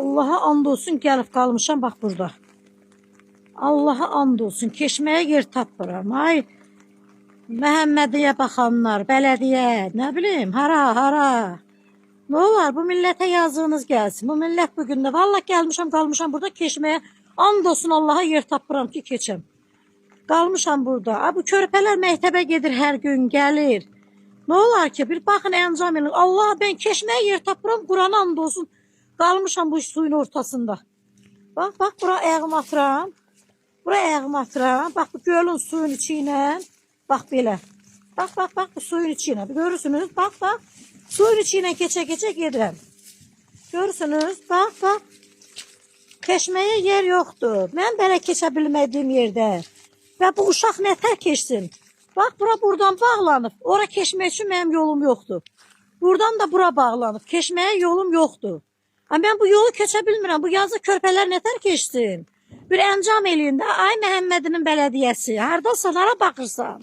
Allah'a and olsun gəlib qalmışam bax burada. Allah'a and olsun keçməyə yer tapmıram. Ay Məhəmmədiyə baxanlar, bələdiyyə, nə bilim, hara. Ne olar bu millətə yazığınız gəlsin. Bu millət bugün də vallahi gəlmişəm, qalmışam burada keçməyə. And olsun Allah'a yer tapmıram ki keçəm. Qalmışam burada. Bu körpələr məktəbə gedir hər gün, gəlir. Ne olar ki bir baxın əncam edin. Allah ben keçməyə yer tapmıram, Qurana and olsun. Qalmışam bu suyun ortasında. Bax, bura ayağımı atıram. Bura ayağımı atıram. Bax bu gölün suyun içi ilə. Bax belə. Bax bu suyun içi ilə. Görürsünüz. Bax. Suyun içi ilə keçə gedirəm. Görürsünüz. Bax. Keçməyə yer yoxdur. Mən belə keçə bilmədiyim yerdə. Və bu uşaq nətər keçsin? Bax buradan bağlanıb. Ora keçmək üçün mənim yolum yoxdur. Buradan da bura bağlanıb. Keçməyə yolum yoxdur. Mən bu yolu keçə bilmirəm. Bu yazıq körpələr nətər keçsin? Bir əncam eləyin də. Ay Məhəmmədinin bələdiyyəsi. Hardasan, hara baxırsan?